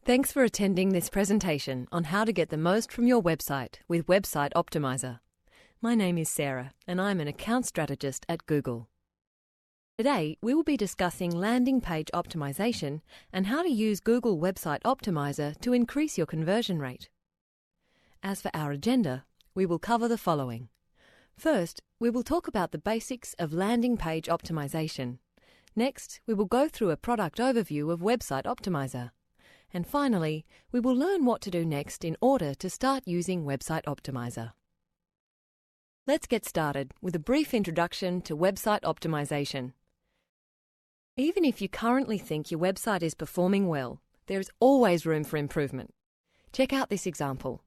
Thanks for attending this presentation on how to get the most from your website with Website Optimiser. My name is Sarah and I'm an account strategist at Google. Today we will be discussing landing page optimization and how to use Google Website Optimiser to increase your conversion rate. As for our agenda, we will cover the following. First, we will talk about the basics of landing page optimization. Next, we will go through a product overview of Website Optimiser. And finally, we will learn what to do next in order to start using Website Optimiser. Let's get started with a brief introduction to Website Optimization. Even if you currently think your website is performing well, there is always room for improvement. Check out this example.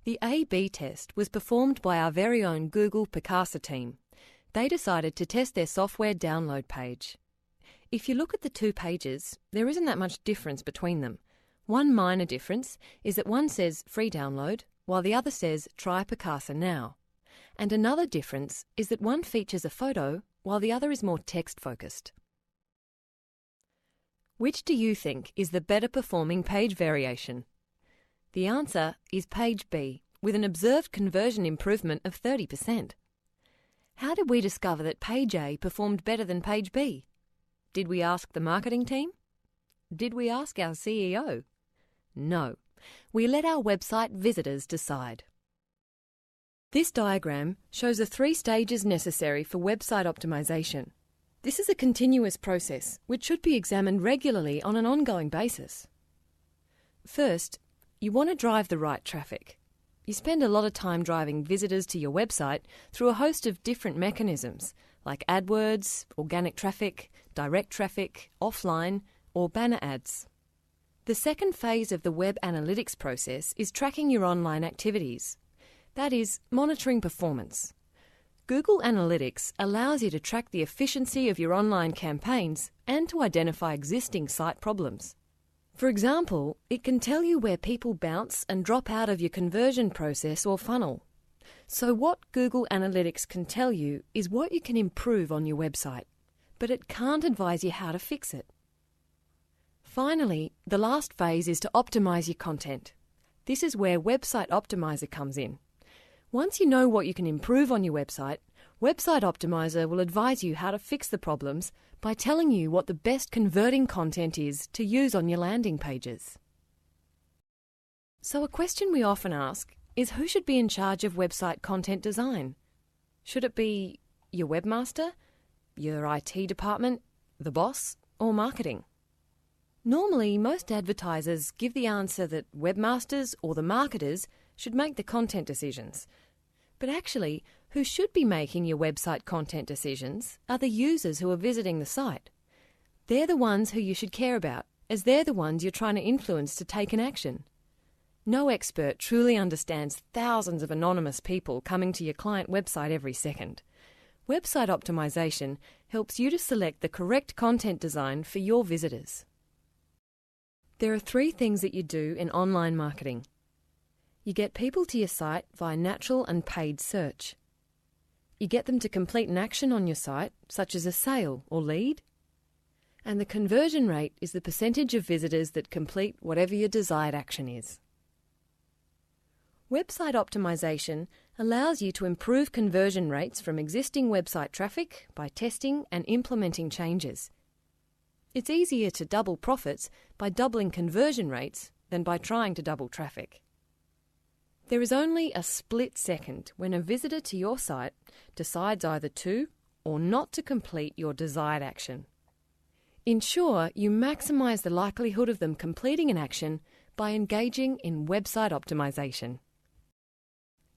The A/B test was performed by our very own Google Picasa team. They decided to test their software download page. If you look at the two pages, there isn't that much difference between them. One minor difference is that one says free download, while the other says try Picasa now. And another difference is that one features a photo, while the other is more text-focused. Which do you think is the better performing page variation? The answer is page B, with an observed conversion improvement of 30%. How did we discover that page A performed better than page B? Did we ask the marketing team? Did we ask our CEO? No, we let our website visitors decide. This diagram shows the 3 stages necessary for website optimization. This is a continuous process which should be examined regularly on an ongoing basis. First, you want to drive the right traffic. You spend a lot of time driving visitors to your website through a host of different mechanisms like AdWords, organic traffic, direct traffic, offline, or banner ads. The second phase of the web analytics process is tracking your online activities. That is, monitoring performance. Google Analytics allows you to track the efficiency of your online campaigns and to identify existing site problems. For example, it can tell you where people bounce and drop out of your conversion process or funnel. So what Google Analytics can tell you is what you can improve on your website, but it can't advise you how to fix it. Finally, the last phase is to optimize your content. This is where Website Optimiser comes in. Once you know what you can improve on your website, Website Optimiser will advise you how to fix the problems by telling you what the best converting content is to use on your landing pages. So a question we often ask is who should be in charge of website content design? Should it be your webmaster, your IT department, the boss, or marketing? Normally, most advertisers give the answer that webmasters or the marketers should make the content decisions. But actually, who should be making your website content decisions are the users who are visiting the site. They're the ones who you should care about, as they're the ones you're trying to influence to take an action. No expert truly understands thousands of anonymous people coming to your client website every second. Website optimization helps you to select the correct content design for your visitors. There are 3 things that you do in online marketing. You get people to your site via natural and paid search. You get them to complete an action on your site, such as a sale or lead. And the conversion rate is the percentage of visitors that complete whatever your desired action is. Website optimization allows you to improve conversion rates from existing website traffic by testing and implementing changes. It's easier to double profits by doubling conversion rates than by trying to double traffic. There is only a split second when a visitor to your site decides either to or not to complete your desired action. Ensure you maximize the likelihood of them completing an action by engaging in website optimization.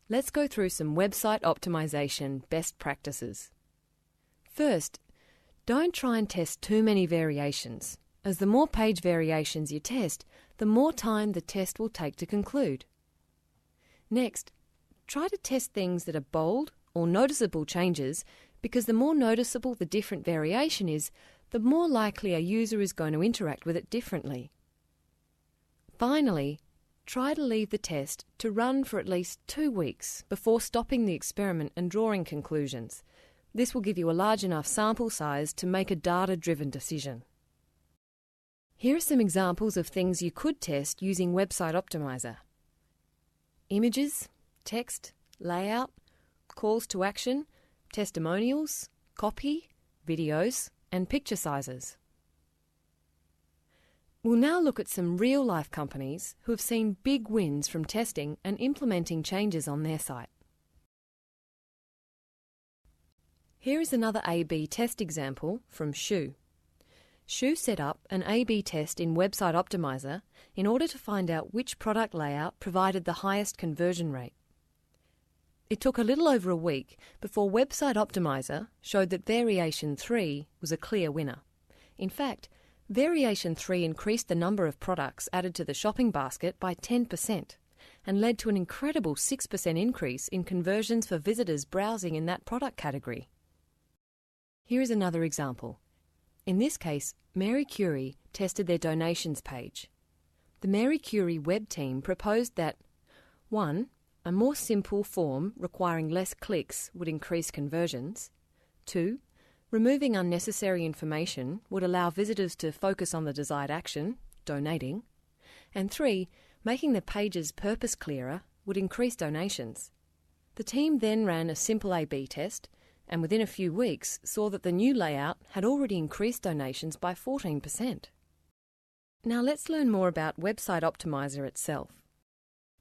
Let's go through some website optimization best practices. First, don't try and test too many variations, as the more page variations you test, the more time the test will take to conclude. Next, try to test things that are bold or noticeable changes, because the more noticeable the different variation is, the more likely a user is going to interact with it differently. Finally, try to leave the test to run for at least 2 weeks before stopping the experiment and drawing conclusions. This will give you a large enough sample size to make a data-driven decision. Here are some examples of things you could test using Website Optimiser. Images, text, layout, calls to action, testimonials, copy, videos, and picture sizes. We'll now look at some real-life companies who have seen big wins from testing and implementing changes on their site. Here is another A/B test example from Schuh. Schuh set up an A/B test in Website Optimiser in order to find out which product layout provided the highest conversion rate. It took a little over a week before Website Optimiser showed that Variation 3 was a clear winner. In fact, Variation 3 increased the number of products added to the shopping basket by 10% and led to an incredible 6% increase in conversions for visitors browsing in that product category. Here is another example. In this case, Mary Curie tested their donations page. The Mary Curie web team proposed that 1. A more simple form requiring less clicks would increase conversions. 2. Removing unnecessary information would allow visitors to focus on the desired action, donating. And 3. Making the pages purpose clearer would increase donations. The team then ran a simple A/B test and within a few weeks saw that the new layout had already increased donations by 14%. Now let's learn more about Website Optimiser itself.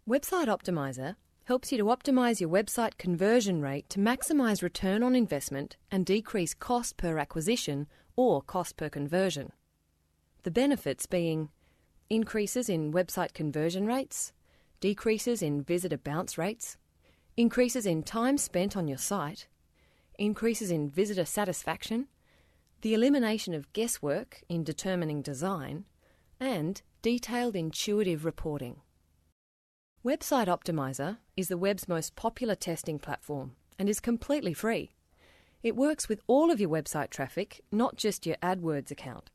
Website Optimiser helps you to optimize your website conversion rate to maximize return on investment and decrease cost per acquisition or cost per conversion. The benefits being increases in website conversion rates, decreases in visitor bounce rates, increases in time spent on your site, increases in visitor satisfaction, the elimination of guesswork in determining design, and detailed intuitive reporting. Website Optimiser is the web's most popular testing platform and is completely free. It works with all of your website traffic, not just your AdWords account,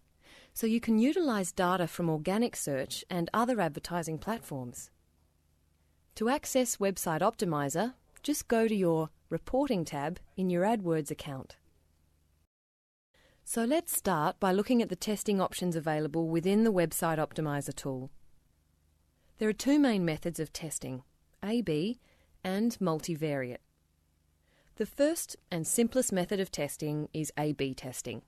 so you can utilize data from organic search and other advertising platforms. To access Website Optimiser, just go to your Reporting tab in your AdWords account. So let's start by looking at the testing options available within the Website Optimiser tool. There are two main methods of testing, A/B and multivariate. The first and simplest method of testing is A/B testing.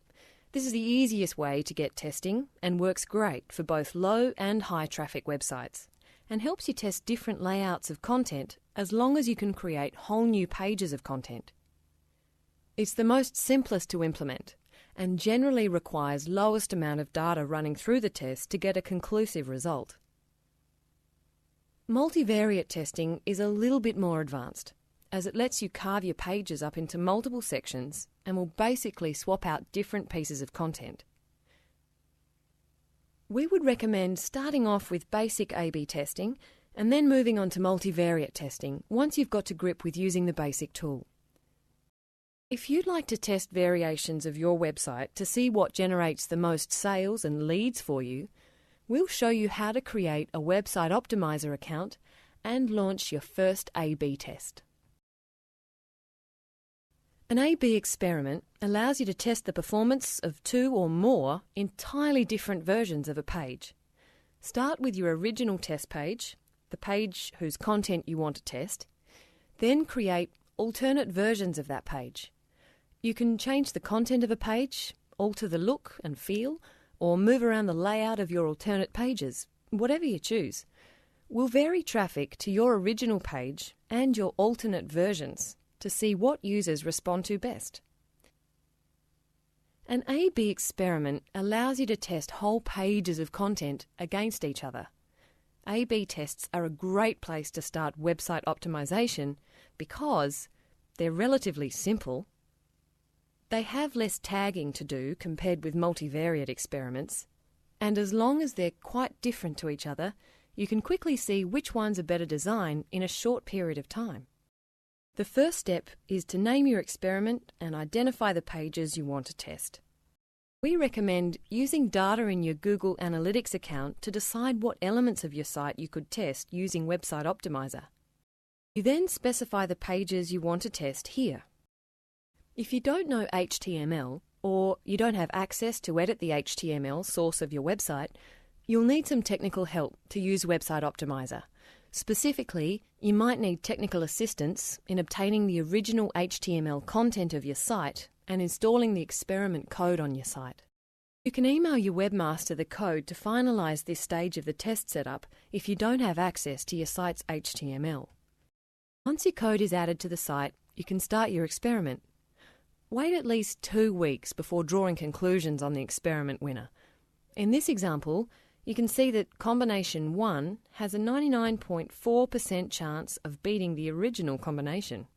This is the easiest way to get testing and works great for both low and high traffic websites and helps you test different layouts of content as long as you can create whole new pages of content. It's the most simplest to implement and generally requires lowest amount of data running through the test to get a conclusive result. Multivariate testing is a little bit more advanced, as it lets you carve your pages up into multiple sections and will basically swap out different pieces of content. We would recommend starting off with basic A/B testing and then moving on to multivariate testing once you've got to grip with using the basic tool. If you'd like to test variations of your website to see what generates the most sales and leads for you, we'll show you how to create a Website Optimiser account and launch your first A/B test. An A/B experiment allows you to test the performance of two or more entirely different versions of a page. Start with your original test page, the page whose content you want to test, then create alternate versions of that page. You can change the content of a page, alter the look and feel, or move around the layout of your alternate pages, whatever you choose. We'll vary traffic to your original page and your alternate versions to see what users respond to best. An A/B experiment allows you to test whole pages of content against each other. A/B tests are a great place to start website optimization because they're relatively simple. They have less tagging to do compared with multivariate experiments, and as long as they're quite different to each other, you can quickly see which one's a better design in a short period of time. The first step is to name your experiment and identify the pages you want to test. We recommend using data in your Google Analytics account to decide what elements of your site you could test using Website Optimiser. You then specify the pages you want to test here. If you don't know HTML, or you don't have access to edit the HTML source of your website, you'll need some technical help to use Website Optimiser. Specifically, you might need technical assistance in obtaining the original HTML content of your site and installing the experiment code on your site. You can email your webmaster the code to finalise this stage of the test setup if you don't have access to your site's HTML. Once your code is added to the site, you can start your experiment. Wait at least 2 weeks before drawing conclusions on the experiment winner. In this example, you can see that combination 1 has a 99.4% chance of beating the original combination.